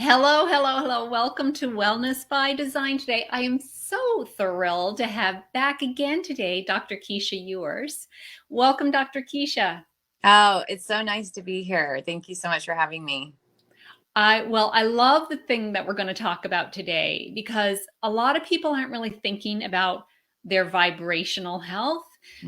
Hello, hello, hello. Welcome to Wellness by Design today. I am so thrilled to have back again today Dr. Keesha Ewers. Welcome, Dr. Keesha. Oh, it's so nice to be here. Thank you so much for having me. I love the thing that we're going to talk about today because a lot of people aren't really thinking about their vibrational health.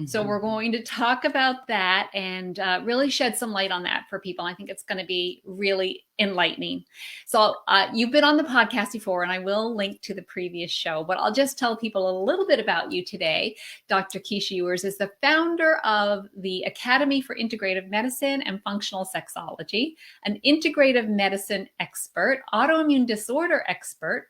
So Mhm. we're going to talk about that and really shed some light on that for people. I think it's going to be really enlightening. So you've been on the podcast before, and I will link to the previous show, but I'll just tell people a little bit about you today. Dr. Keesha Ewers is the founder of the Academy for Integrative Medicine and Functional Sexology, an integrative medicine expert, autoimmune disorder expert,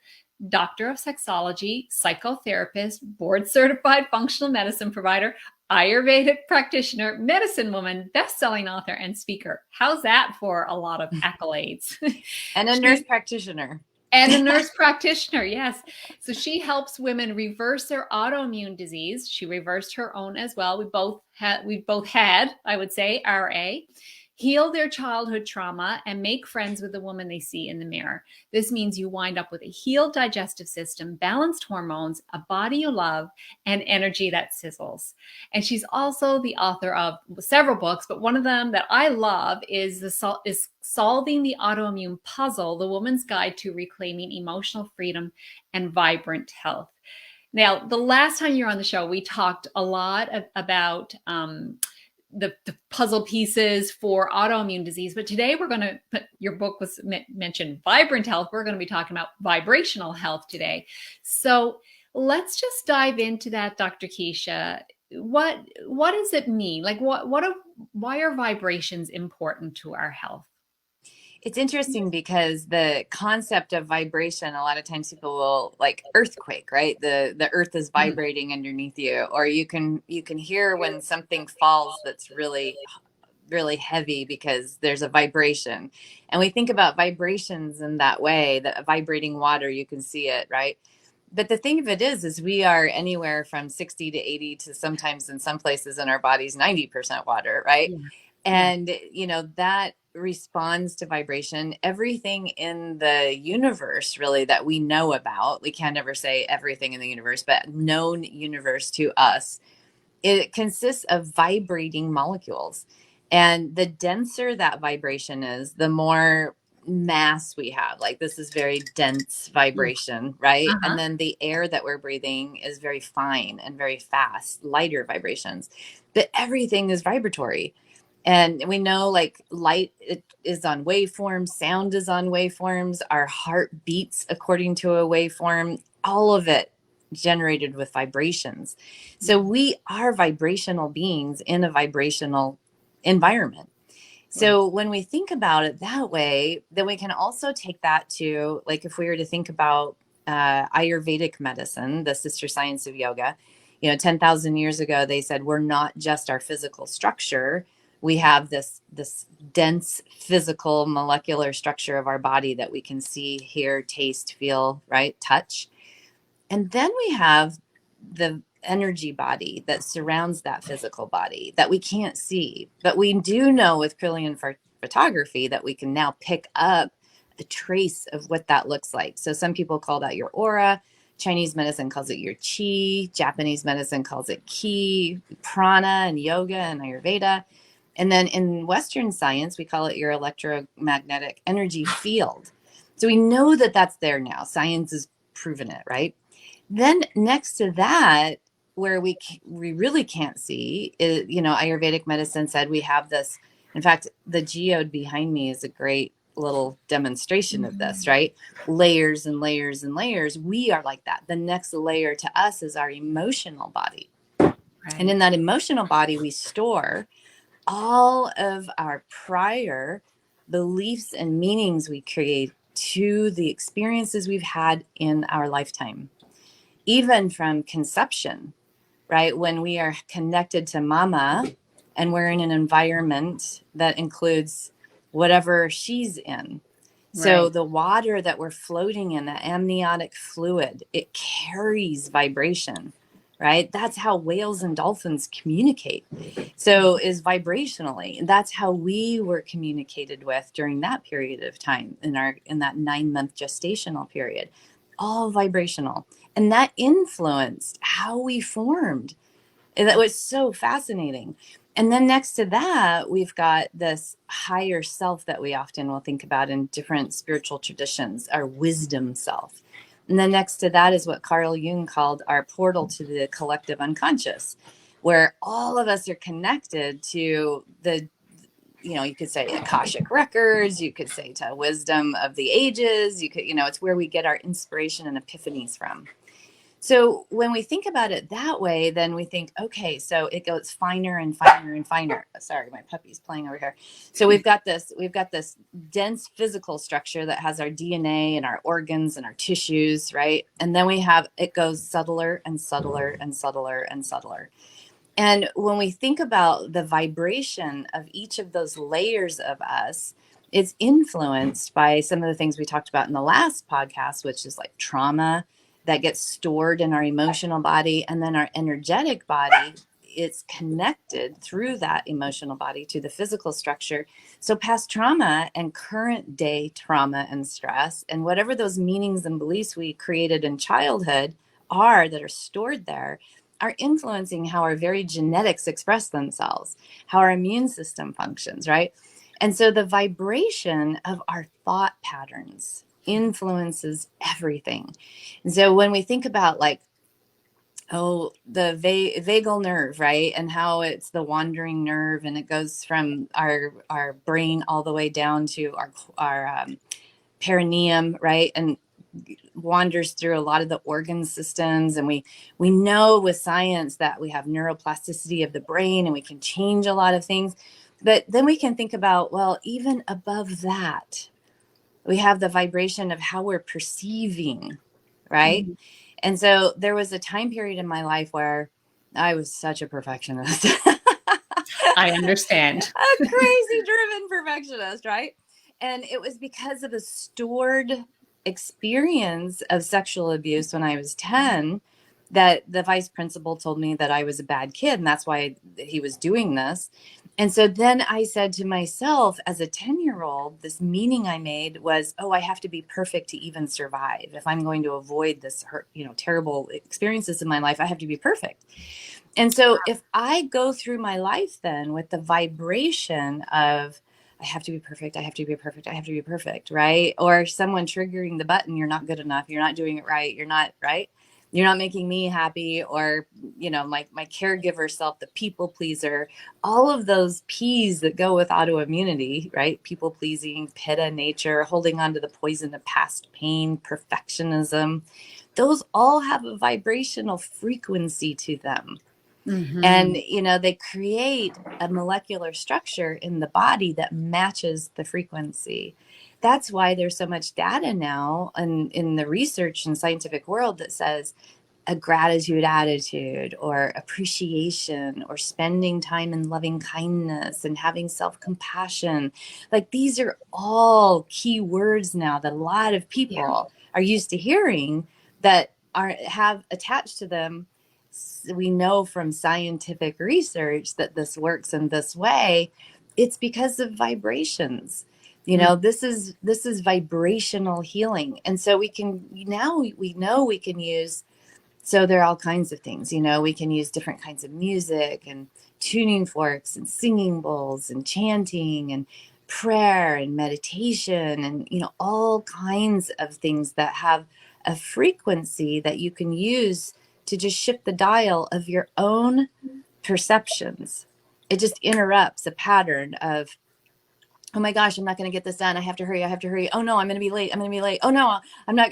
doctor of sexology, psychotherapist, board certified functional medicine provider, Ayurvedic practitioner, medicine woman, best-selling author, and speaker. How's that for a lot of accolades? And a nurse She practitioner. and a nurse practitioner, yes. So she helps women reverse their autoimmune disease. She reversed her own as well. We both had, I would say, RA, heal their childhood trauma, and make friends with the woman they see in the mirror. This means you wind up with a healed digestive system, balanced hormones, a body you love, and energy that sizzles. And she's also the author of several books, but one of them that I love is Solving the Autoimmune Puzzle: The Woman's Guide to Reclaiming Emotional Freedom and Vibrant Health. Now, the last time you were on the show, we talked a lot about the puzzle pieces for autoimmune disease. But today we're going to put, your book was mentioned vibrant health. We're going to be talking about vibrational health today. So let's just dive into that, Dr. Keesha. What does it mean? Like why are vibrations important to our health? It's interesting because the concept of vibration, a lot of times people will like earthquake, right? The earth is Mm, vibrating underneath you, or you can hear when something falls that's really heavy because there's a vibration. And we think about vibrations in that way, that vibrating water, you can see it, right? But the thing of it is we are anywhere from 60 to 80 to sometimes in some places in our bodies 90% water, right? yeah, yeah, And that responds to vibration. Everything in the universe really that we know about, we can never say everything in the universe, but known universe to us, it consists of vibrating molecules. And the denser that vibration is, the more mass we have. Like this is very dense yeah. vibration, right? And Uh-huh. then the air that we're breathing is very fine and very fast, lighter vibrations. But everything is vibratory. And we know like light it is on waveforms, sound is on waveforms, our heart beats according to a waveform, all of it generated with vibrations. So Yeah. we are vibrational beings in a vibrational environment. Right. So when we think about it that way, then we can also take that to, like, if we were to think about Ayurvedic medicine, the sister science of yoga, 10,000 years ago, they said we're not just our physical structure. We have this dense physical molecular structure of our body that we can see, hear, taste, feel, right, touch. And then we have the energy body that surrounds that physical body that we can't see. But we do know with Kirlian photography that we can now pick up a trace of what that looks like. So some people call that your aura. Chinese medicine calls it your chi. Japanese medicine calls it ki, prana, and yoga and Ayurveda. And then in Western science, we call it your electromagnetic energy field. So we know that that's there now. Science has proven it, right? Then next to that, where we really can't see is, Ayurvedic medicine said we have this. In fact, the geode behind me is a great little demonstration of this, Mhm. right? Layers and layers and layers. We are like that. The next layer to us is our emotional body. And in Right. that emotional body, we store all of our prior beliefs and meanings we create to the experiences we've had in our lifetime, even from conception, right? When we are connected to mama and we're in an environment that includes whatever she's in. So Right. the water that we're floating in, the amniotic fluid, it carries vibration, right? That's how whales and dolphins communicate. So is vibrationally. And that's how we were communicated with during that period of time in that 9-month gestational period. All vibrational. And that influenced how we formed. And that was so fascinating. And then next to that, we've got this higher self that we often will think about in different spiritual traditions, our wisdom self. And then next to that is what Carl Jung called our portal to the collective unconscious, where all of us are connected to the, you could say Akashic records, you could say to wisdom of the ages, it's where we get our inspiration and epiphanies from. So when we think about it that way, then we think, okay, so it goes finer and finer and finer. Sorry, my puppy's playing over here. So we've got this dense physical structure that has our DNA and our organs and our tissues, right? And then it goes subtler and subtler and subtler and subtler. And when we think about the vibration of each of those layers of us, it's influenced by some of the things we talked about in the last podcast, which is like trauma that gets stored in our emotional body, and then our energetic body, it's connected through that emotional body to the physical structure. So past trauma and current day trauma and stress, and whatever those meanings and beliefs we created in childhood that are stored there, are influencing how our very genetics express themselves, how our immune system functions, right? And so the vibration of our thought patterns influences everything. And so when we think about like, the vagal nerve, right? And how it's the wandering nerve, and it goes from our brain all the way down to our perineum, right? And wanders through a lot of the organ systems. And we know with science that we have neuroplasticity of the brain and we can change a lot of things. But then we can think about, well, even above that, we have the vibration of how we're perceiving, right? Mm-hmm. And so there was a time period in my life where I was such a perfectionist. I understand. A crazy driven perfectionist, right? And it was because of the stored experience of sexual abuse when I was 10 that the vice principal told me that I was a bad kid, and that's why he was doing this. And so then I said to myself, as a 10-year-old, this meaning I made was, I have to be perfect to even survive. If I'm going to avoid this terrible experiences in my life, I have to be perfect. And so if I go through my life then with the vibration of, I have to be perfect, I have to be perfect, I have to be perfect, right? Or someone triggering the button, you're not good enough, you're not doing it right, you're not right, you're not making me happy, or my caregiver self, the people pleaser, all of those P's that go with autoimmunity, right? People pleasing, pitta nature, holding on to the poison of past pain, perfectionism, those all have a vibrational frequency to them. Mm-hmm. And, they create a molecular structure in the body that matches the frequency. That's why there's so much data now in the research and scientific world that says a gratitude attitude, or appreciation, or spending time in loving kindness and having self-compassion. Like, these are all key words now that a lot of people are used to hearing that have attached to them. We know from scientific research that this works in this way. It's because of vibrations. This is vibrational healing. And so we know we can use, so there are all kinds of things, we can use different kinds of music and tuning forks and singing bowls and chanting and prayer and meditation and, all kinds of things that have a frequency that you can use to just shift the dial of your own perceptions. It just interrupts a pattern of, oh my gosh, I'm not going to get this done. I have to hurry. Oh no, I'm going to be late. Oh no, I'm not,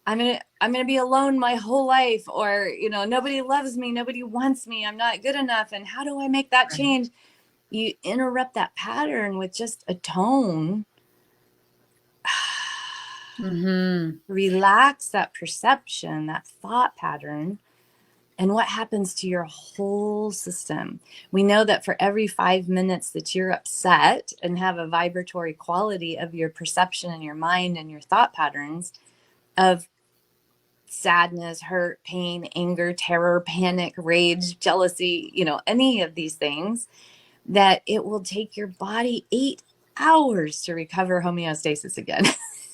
I'm going to be alone my whole life, or, nobody loves me. Nobody wants me. I'm not good enough. And how do I make that change? You interrupt that pattern with just a tone. Mm-hmm. Relax that perception, that thought pattern. And what happens to your whole system? We know that for every 5 minutes that you're upset and have a vibratory quality of your perception and your mind and your thought patterns of sadness, hurt, pain, anger, terror, panic, rage, jealousy, any of these things, that it will take your body 8 hours to recover homeostasis again.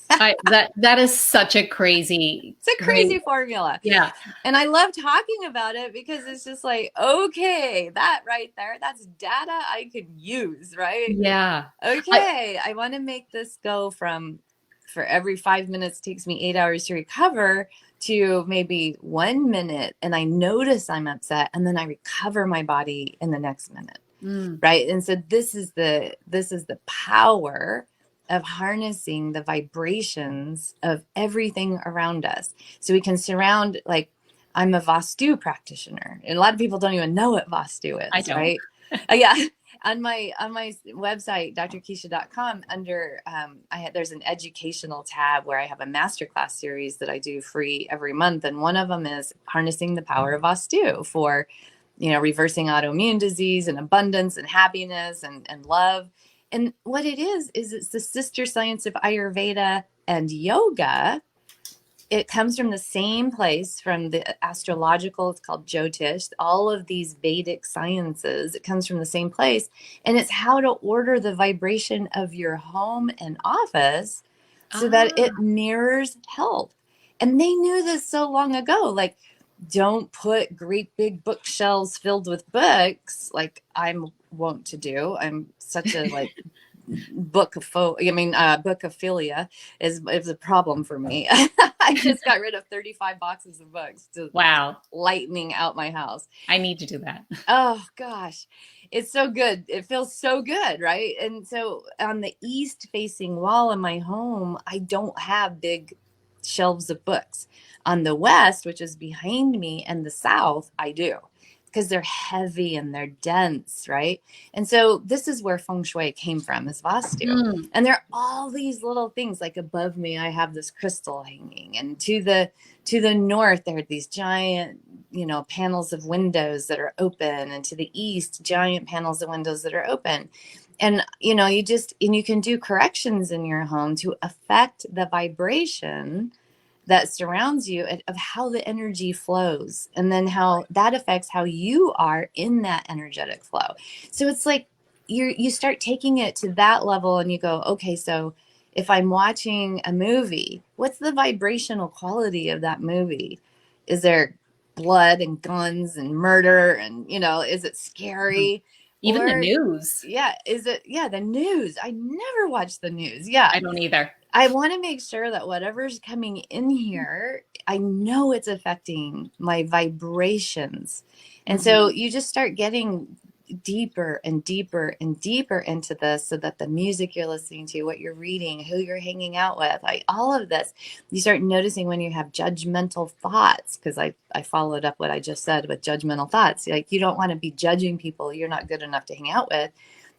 That is such a crazy, It's a crazy formula. Yeah. And I love talking about it because it's just like, okay, that right there, that's data I could use, right? Yeah. Okay, I want to make this go from, for every 5 minutes takes me 8 hours to recover, to maybe 1 minute, and I notice I'm upset, and then I recover my body in the next minute. Right. And so this is the power of harnessing the vibrations of everything around us. So we can surround, like, I'm a Vastu practitioner, and a lot of people don't even know what Vastu is. I don't. Right. Yeah. On my website, drkeesha.com, under there's an educational tab where I have a masterclass series that I do free every month, and one of them is harnessing the power of Vastu for reversing autoimmune disease and abundance and happiness and love. And what it is it's the sister science of Ayurveda and yoga. It comes from the same place, from the astrological, it's called Jyotish, all of these Vedic sciences, it comes from the same place. And it's how to order the vibration of your home and office so that it mirrors health. And they knew this so long ago. Like, don't put great big bookshelves filled with books like I'm wont to do. I'm such a bookophilia is a problem for me. I just got rid of 35 boxes of books to lightening out my house. I need to do that. Oh gosh, it's so good. It feels so good, right? And so on the east facing wall in my home, I don't have big shelves of books. On the west, which is behind me, and the south, I do, because they're heavy and they're dense, right? And so this is where feng shui came from, is Vastu. And there are all these little things, like above me, I have this crystal hanging, and to the north, there are these giant, panels of windows that are open, and to the east, giant panels of windows that are open. And, you can do corrections in your home to affect the vibration that surrounds you, of how the energy flows, and then how that affects how you are in that energetic flow. So it's like you start taking it to that level, and you go, okay, so if I'm watching a movie, what's the vibrational quality of that movie? Is there blood and guns and murder, and is it scary? Even the news. Yeah. Is it? Yeah. The news. I never watch the news. Yeah. I don't either. I want to make sure that whatever's coming in here, I know it's affecting my vibrations. And so you just start getting deeper and deeper and deeper into this, so that the music you're listening to, what you're reading, who you're hanging out with, all of this, you start noticing when you have judgmental thoughts, because I followed up what I just said with judgmental thoughts. Like, you don't want to be judging people you're not good enough to hang out with.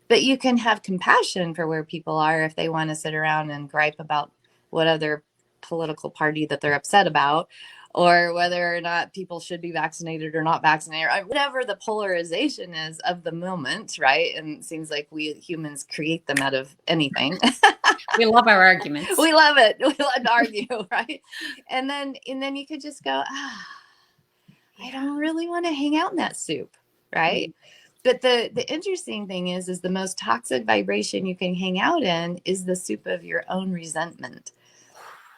But you can have compassion for where people are if they want to sit around and gripe about what other political party that they're upset about, or whether or not people should be vaccinated or not vaccinated, or whatever the polarization is of the moment, right? And it seems like we humans create them out of anything. We love our arguments. We love it. We love to argue, right? And then you could just go, I don't really want to hang out in that soup, right? But the interesting thing is the most toxic vibration you can hang out in is the soup of your own resentment.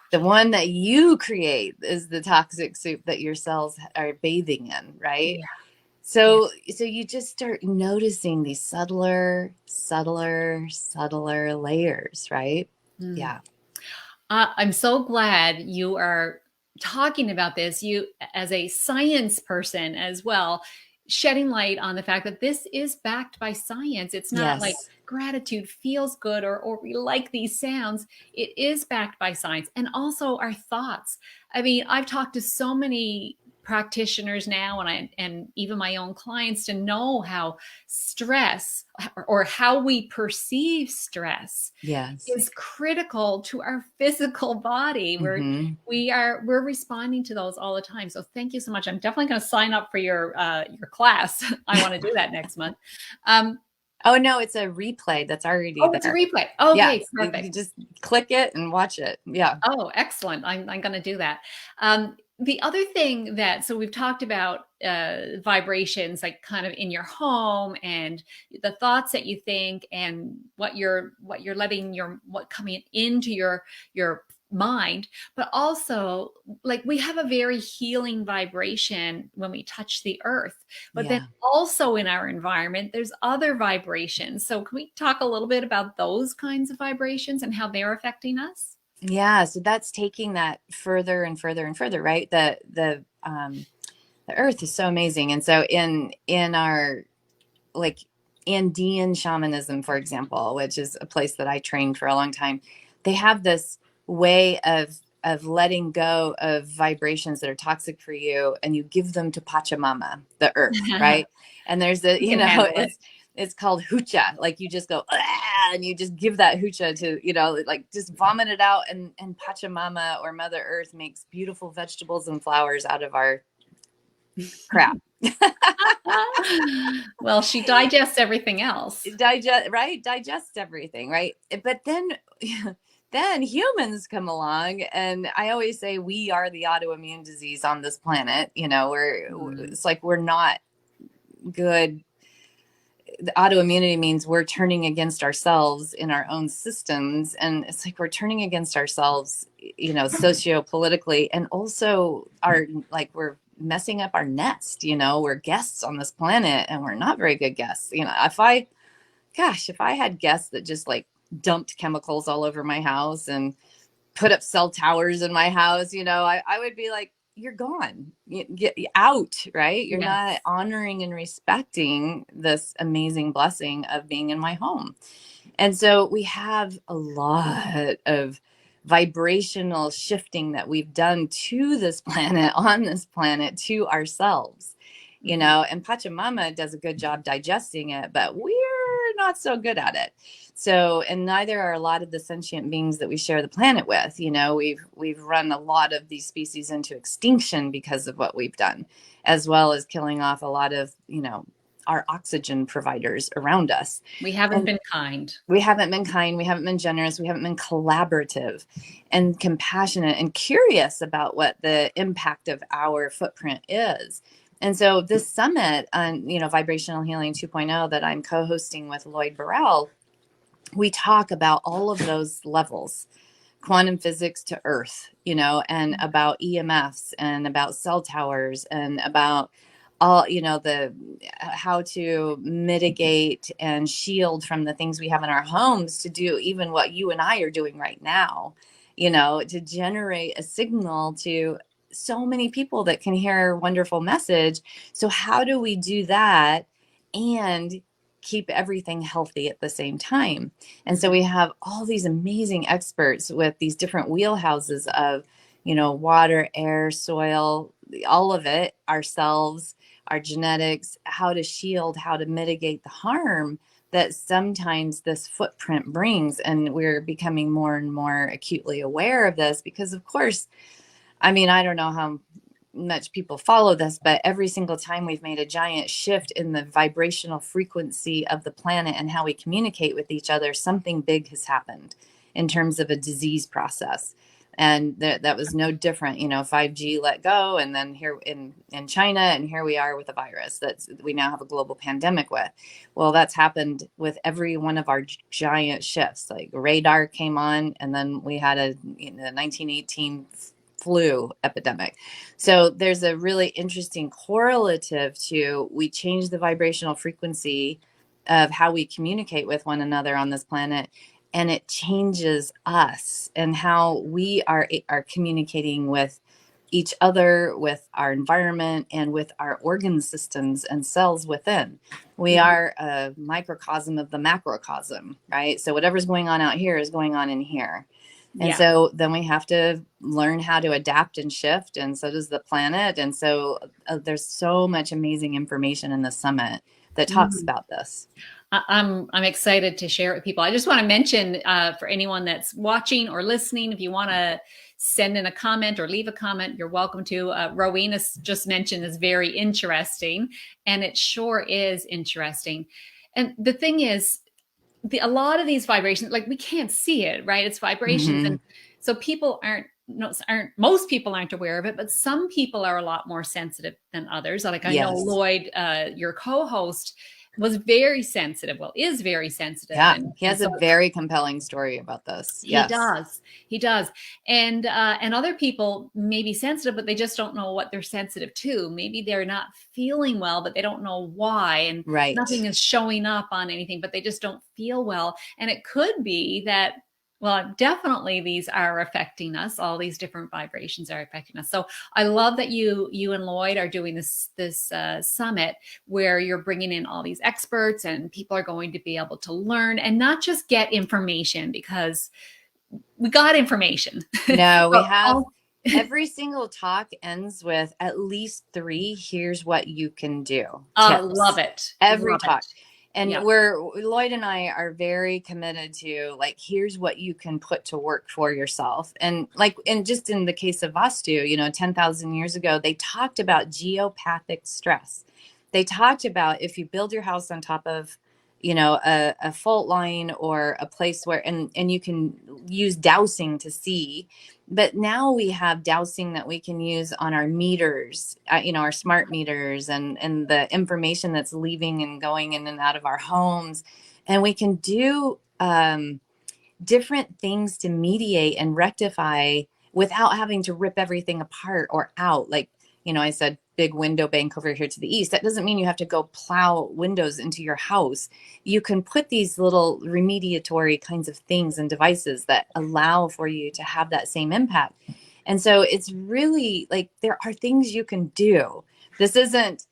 The one that you create is the toxic soup that your cells are bathing in, right? Yeah. So you just start noticing these subtler layers, right? Yeah. I'm so glad you are talking about this. You, as a science person as well, shedding light on the fact that this is backed by science. It's not like gratitude feels good or we like these sounds. It is backed by science, and also our thoughts. I mean, I've talked to so many practitioners now, and even my own clients, to know how stress, or how we perceive stress, is critical to our physical body. We're responding to those all the time. So thank you so much. I'm definitely going to sign up for your class. I want to do that next month. Oh no, it's a replay that's already there. It's a replay. Okay, perfect. You just click it and watch it. Yeah. Oh, excellent. I'm going to do that. the other thing that, so we've talked about vibrations, like kind of in your home and the thoughts that you think and what you're letting what coming into your mind, but also like we have a very healing vibration when we touch the earth, but then Yeah. also in our environment there's other vibrations. So can we talk a little bit about those kinds of vibrations and how they're affecting us? Yeah, so that's taking that further and further and further, right? The earth is so amazing. And so in our, like, Andean shamanism, for example, which is a place that I trained for a long time, they have this way of letting go of vibrations that are toxic for you, and you give them to Pachamama, the earth, right? And there's a, You can handle it. it's called hucha. Like you just go, "Ah," and you just give that hucha to, like just vomit it out, and Pachamama or Mother Earth makes beautiful vegetables and flowers out of our crap. Well, she digests everything else. Digest everything, right? But then then humans come along, and I always say we are the autoimmune disease on this planet. It's like we're not good. The autoimmunity means we're turning against ourselves in our own systems, and it's like we're turning against ourselves, socio-politically, and also we're messing up our nest. We're guests on this planet, and we're not very good guests. If I had guests that just like dumped chemicals all over my house and put up cell towers in my house, I would be like, you're gone, get out, right? You're Yes. not honoring and respecting this amazing blessing of being in my home. And so we have a lot of vibrational shifting that we've done to this planet, on this planet, to ourselves, and Pachamama does a good job digesting it, but we're not so good at it. So, and neither are a lot of the sentient beings that we share the planet with. We've run a lot of these species into extinction because of what we've done, as well as killing off a lot of, our oxygen providers around us. We haven't been kind. We haven't been kind. We haven't been generous. We haven't been collaborative and compassionate and curious about what the impact of our footprint is. And so this summit on, Vibrational Healing 2.0 that I'm co-hosting with Lloyd Burrell, we talk about all of those levels, quantum physics to earth, and about EMFs and about cell towers and about all, the how to mitigate and shield from the things we have in our homes to do even what you and I are doing right now, to generate a signal to so many people that can hear a wonderful message. So how do we do that and keep everything healthy at the same time? And so we have all these amazing experts with these different wheelhouses of, water, air, soil, all of it, ourselves, our genetics, how to shield, how to mitigate the harm that sometimes this footprint brings. And we're becoming more and more acutely aware of this because, of course, I don't know how much people follow this, but every single time we've made a giant shift in the vibrational frequency of the planet and how we communicate with each other, something big has happened in terms of a disease process. And that was no different, 5G let go. And then here in China, and here we are with a virus that we now have a global pandemic with. Well, that's happened with every one of our giant shifts. Like radar came on, and then we had a 1918 flu epidemic. So there's a really interesting correlative to, we change the vibrational frequency of how we communicate with one another on this planet, and it changes us and how we are communicating with each other, with our environment, and with our organ systems and cells within. We are a microcosm of the macrocosm, right? So whatever's going on out here is going on in here. And so then we have to learn how to adapt and shift. And so does the planet. And so there's so much amazing information in the summit that talks about this. I'm excited to share it with people. I just want to mention for anyone that's watching or listening, if you want to send in a comment or leave a comment, you're welcome to. Rowena just mentioned is very interesting, and it sure is interesting. And the thing is, a lot of these vibrations, like we can't see it, right? It's vibrations. Mm-hmm. And so people most people aren't aware of it, but some people are a lot more sensitive than others. Like I know Yes. Lloyd, your co-host, was very sensitive. Well, is very sensitive. Yeah. And, He and has so a very compelling story about this. he Yes. does. He does. And other people may be sensitive, but they just don't know what they're sensitive to. Maybe they're not feeling well, but they don't know why. And Right. nothing is showing up on anything, but they just don't feel well. And it could be that, well, definitely these are affecting us. All these different vibrations are affecting us. So I love that you and Lloyd are doing this summit where you're bringing in all these experts and people are going to be able to learn and not just get information, because we got information. No, we have Oh, every single talk ends with at least 3 here's what you can do love tips. it. Every Love talk. it. And Yeah. Lloyd and I are very committed to, like, here's what you can put to work for yourself. And just in the case of Vastu, 10,000 years ago, they talked about geopathic stress. They talked about if you build your house on top of, a fault line or a place where, and you can use dowsing to see. But now we have dowsing that we can use on our meters, our smart meters, and the information that's leaving and going in and out of our homes. And we can do different things to mediate and rectify without having to rip everything apart or out. Like, I said, big window bank over here to the east. That doesn't mean you have to go plow windows into your house. You can put these little remediatory kinds of things and devices that allow for you to have that same impact. And so it's really like there are things you can do. This isn't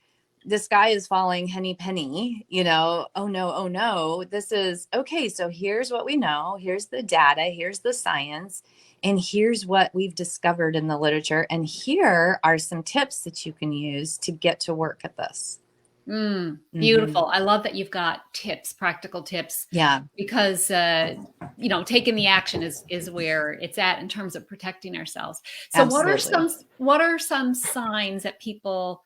the sky is falling, henny penny, oh no, oh no. This is okay. So here's what we know. Here's the data. Here's the science. And here's what we've discovered in the literature. And here are some tips that you can use to get to work at this. Beautiful. Mm-hmm. I love that you've got tips, practical tips, Yeah. because taking the action is where it's at in terms of protecting ourselves. So Absolutely. what are some signs that people,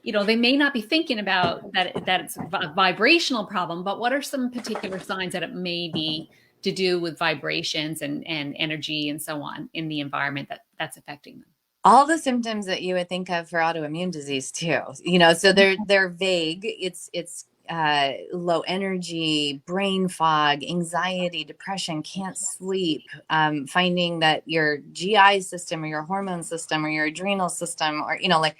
they may not be thinking about that it's a vibrational problem, but what are some particular signs that it may be to do with vibrations and energy and so on in the environment that's affecting them? All the symptoms that you would think of for autoimmune disease too, so they're vague. It's low energy, brain fog, anxiety, depression, can't sleep, finding that your GI system or your hormone system or your adrenal system, or like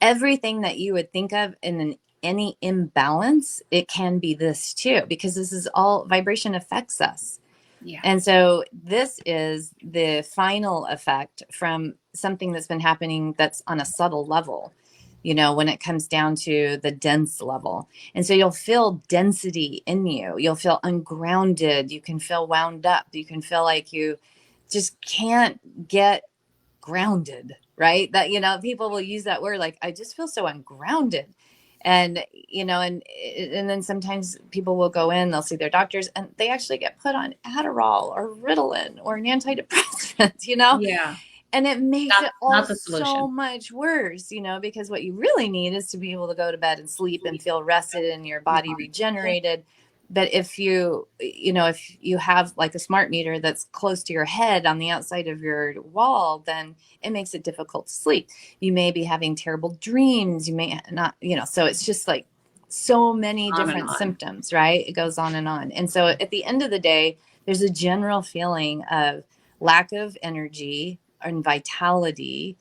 everything that you would think of in any imbalance, it can be this too, because this is all vibration affects us. Yeah. And so this is the final effect from something that's been happening that's on a subtle level, when it comes down to the dense level. And so you'll feel density in you. You'll feel ungrounded. You can feel wound up. You can feel like you just can't get grounded, right? That, people will use that word, like, I just feel so ungrounded. And, and then sometimes people will go in, they'll see their doctors, and they actually get put on Adderall or Ritalin or an antidepressant, Yeah. and it makes it all Not the so solution. much worse, because what you really need is to be able to go to bed and sleep and feel rested and your body regenerated. But if if you have like a smart meter that's close to your head on the outside of your wall, then it makes it difficult to sleep. You may be having terrible dreams. You may not, so it's just like so many On and different on. symptoms, right? It goes on and on. And so at the end of the day, there's a general feeling of lack of energy and vitality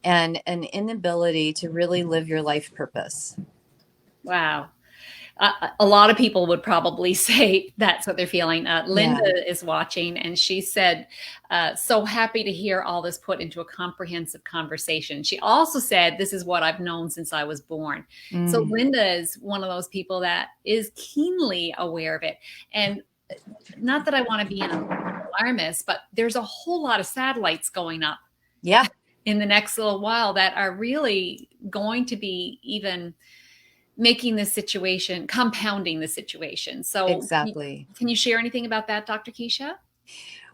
and an inability to really live your life purpose. Wow. A lot of people would probably say that's what they're feeling. Linda is watching, and she said, so happy to hear all this put into a comprehensive conversation. She also said, this is what I've known since I was born. So Linda is one of those people that is keenly aware of it. And not that I want to be an alarmist, but there's a whole lot of satellites going up in the next little while that are really going to be even making this situation, compounding the situation. So Exactly. Can you share anything about that, Dr. Keesha?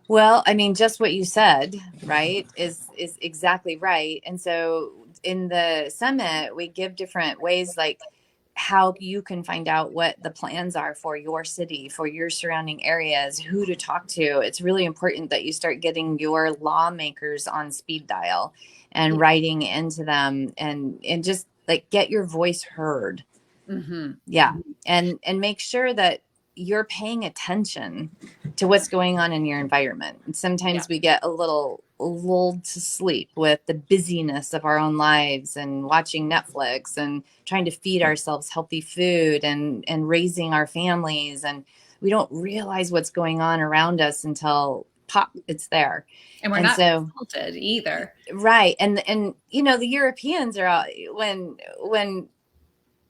Well, I mean, just what you said, right, is exactly right. And so in the summit, we give different ways, like how you can find out what the plans are for your city, for your surrounding areas, who to talk to. It's really important that you start getting your lawmakers on speed dial and writing into them, and just like get your voice heard. Mm-hmm. Yeah. And make sure that you're paying attention to what's going on in your environment. And sometimes we get a little lulled to sleep with the busyness of our own lives and watching Netflix and trying to feed ourselves healthy food and raising our families. And we don't realize what's going on around us until pop, it's there. And we're not consulted either. Right. And you know, the Europeans are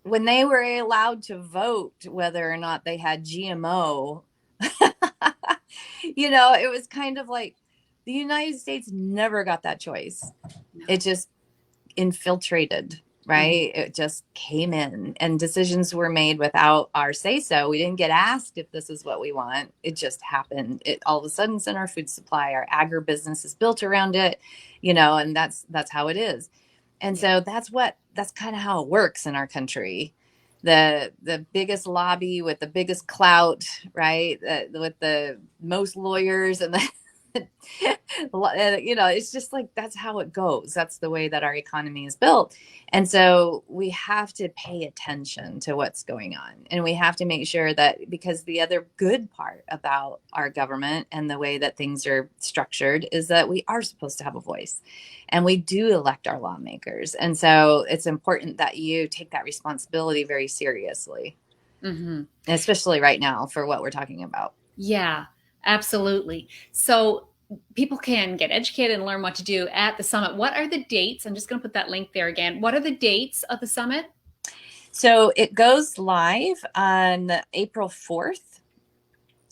when they were allowed to vote whether or not they had GMO, you know, it was kind of like the United States never got that choice. No. It just infiltrated, right? Mm-hmm. It just came in, and decisions were made without our say so. We didn't get asked if this is what we want. It just happened. It all of a sudden is in our food supply. Our agribusiness is built around it, you know, and that's how it is. And so that's kind of how it works in our country. The biggest lobby with the biggest clout, right? With the most lawyers and the you know, it's just like, that's how it goes. That's the way that our economy is built. And so we have to pay attention to what's going on. And we have to make sure that, because the other good part about our government and the way that things are structured is that we are supposed to have a voice, and we do elect our lawmakers. And so it's important that you take that responsibility very seriously, especially right now for what we're talking about. Yeah. Absolutely. So people can get educated and learn what to do at the summit. What are the dates? I'm just going to put that link there again. What are the dates of the summit? So it goes live on April 4th,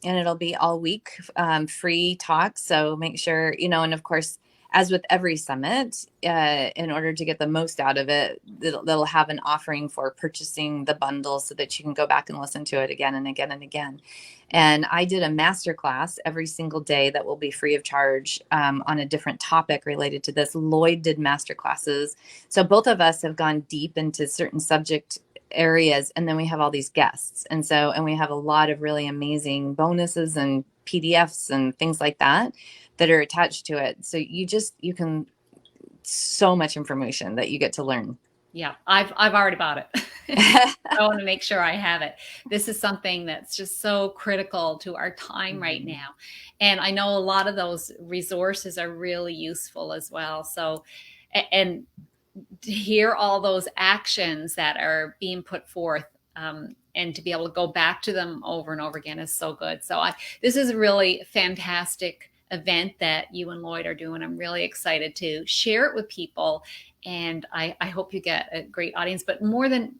and it'll be all week, free talks. So make sure, you know, and of course, as with every summit, in order to get the most out of it, they'll have an offering for purchasing the bundle so that you can go back and listen to it again and again and again. And I did a masterclass every single day that will be free of charge, on a different topic related to this. Lloyd did masterclasses. So both of us have gone deep into certain subject areas, and then we have all these guests. And we have a lot of really amazing bonuses and PDFs and things like that are attached to it. So you can, so much information that you get to learn. Yeah, I've already bought it. I want to make sure I have it. This is something that's just so critical to our time right now. And I know a lot of those resources are really useful as well. So, and to hear all those actions that are being put forth, and to be able to go back to them over and over again is so good. So this is a really fantastic event that you and Lloyd are doing. I'm really excited to share it with people, and I hope you get a great audience. But more than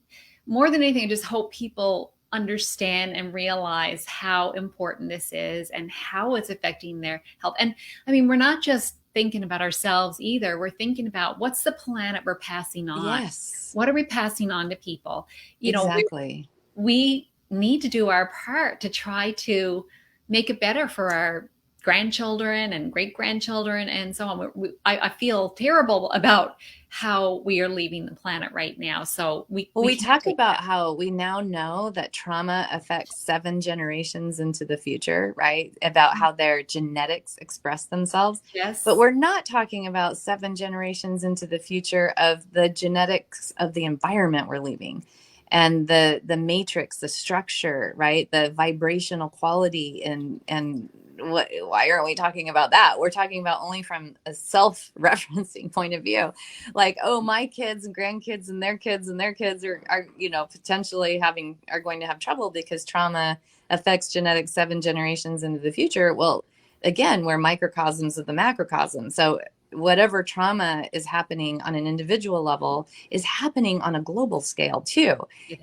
anything, I just hope people understand and realize how important this is and how it's affecting their health. And I mean, we're not just thinking about ourselves either. We're thinking about, what's the planet we're passing on? Yes. What are we passing on to people? Exactly. We need to do our part to try to make it better for our grandchildren and great-grandchildren and so on. I feel terrible about how we are leaving the planet right now. So we talk about how we now know that trauma affects 7 generations into the future, right? About how their genetics express themselves. Yes. But we're not talking about 7 generations into the future of the genetics of the environment we're leaving, and the matrix, the structure, right? The vibrational quality, and why aren't we talking about that? We're talking about only from a self-referencing point of view. Like, oh, my kids and grandkids and their kids are you know, potentially are going to have trouble because trauma affects genetics 7 generations into the future. Well, again, we're microcosms of the macrocosm. So whatever trauma is happening on an individual level is happening on a global scale too.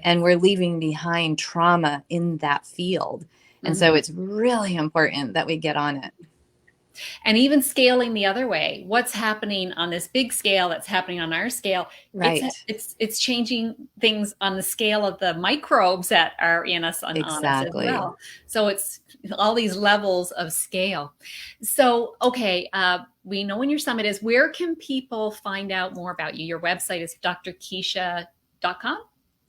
And we're leaving behind trauma in that field. And so it's really important that we get on it. And even scaling the other way, what's happening on this big scale that's happening on our scale, right? It's changing things on the scale of the microbes that are in us and on us as well. So it's all these levels of scale. So, okay, we know when your summit is. Where can people find out more about you? Your website is drkeesha.com?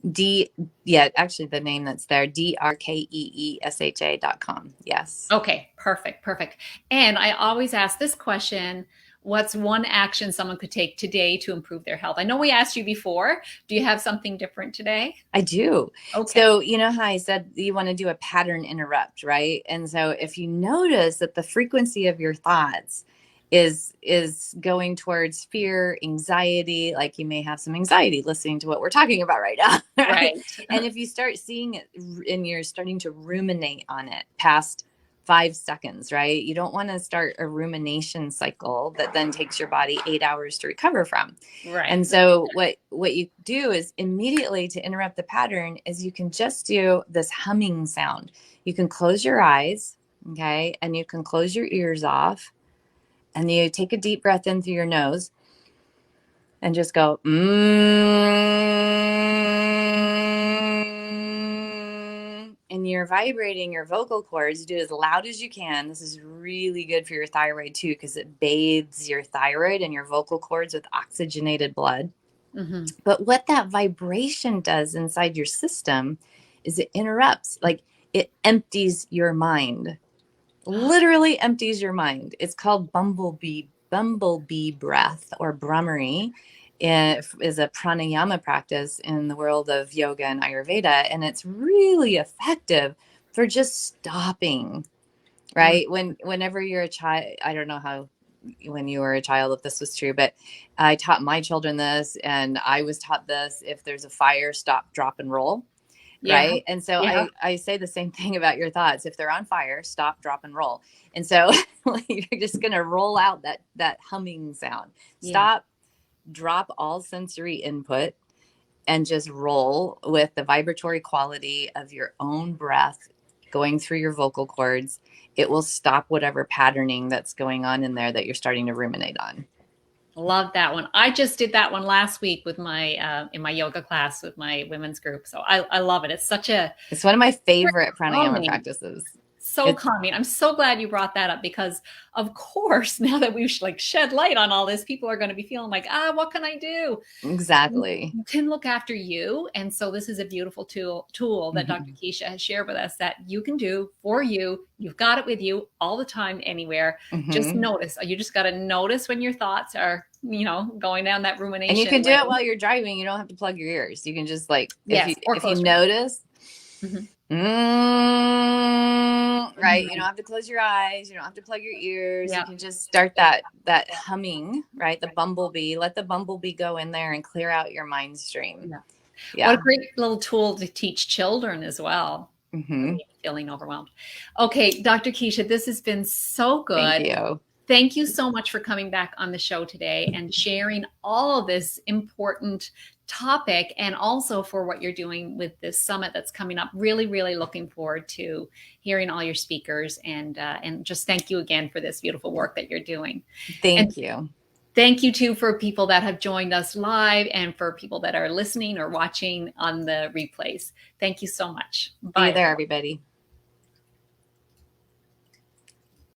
Actually the name that's there, DRKEESHA.com. Yes. Okay, perfect. And I always ask this question, what's one action someone could take today to improve their health? I know we asked you before. Do you have something different today? I do. Okay. So, you know how I said you want to do a pattern interrupt, right? And so if you notice that the frequency of your thoughts is going towards fear, anxiety, like you may have some anxiety listening to what we're talking about right now, right? Right. And if you start seeing it and you're starting to ruminate on it past 5 seconds, right? You don't want to start a rumination cycle that then takes your body 8 hours to recover from. Right. And so what you do is immediately, to interrupt the pattern, is you can just do this humming sound. You can close your eyes, okay? And you can close your ears off. And you take a deep breath in through your nose and just go, and you're vibrating your vocal cords. Do it as loud as you can. This is really good for your thyroid too, because it bathes your thyroid and your vocal cords with oxygenated blood. Mm-hmm. But what that vibration does inside your system is it interrupts, like it empties your mind. Literally empties your mind. It's called bumblebee breath, or Brahmari. It is a pranayama practice in the world of yoga and Ayurveda, and it's really effective for just stopping. Right? Whenever you're a child, I don't know how when you were a child if this was true, but I taught my children this, and I was taught this: if there's a fire, stop, drop, and roll. Yeah. Right. And so I say the same thing about your thoughts. If they're on fire, stop, drop, and roll. And so you're just going to roll out that humming sound. Stop, drop all sensory input, and just roll with the vibratory quality of your own breath going through your vocal cords. It will stop whatever patterning that's going on in there that you're starting to ruminate on. Love that one. I just did that one last week with my in my yoga class with my women's group. So I love it. It's one of my favorite pranayama practices. So calming. I'm so glad you brought that up, because of course, now that we've shed light on all this, people are going to be feeling like, what can I do? Exactly. You can look after you. And so this is a beautiful tool that Dr. Keesha has shared with us that you can do for you. You've got it with you all the time, anywhere. Just notice. You just got to notice when your thoughts are, going down that rumination. And you can do it while you're driving. You don't have to plug your ears. You can just if you notice, right. You don't have to close your eyes. You don't have to plug your ears. You can just start that humming, right? The bumblebee, let the bumblebee go in there and clear out your mind stream. Yeah. What a great little tool to teach children as well. Feeling overwhelmed. Okay, Dr. Keesha, this has been so good. Thank you. Thank you so much for coming back on the show today and sharing all of this important topic, and also for what you're doing with this summit that's coming up. Really, really looking forward to hearing all your speakers, and just thank you again for this beautiful work that you're doing. Thank you. Thank you too for people that have joined us live, and for people that are listening or watching on the replays. Thank you so much. Bye there, everybody.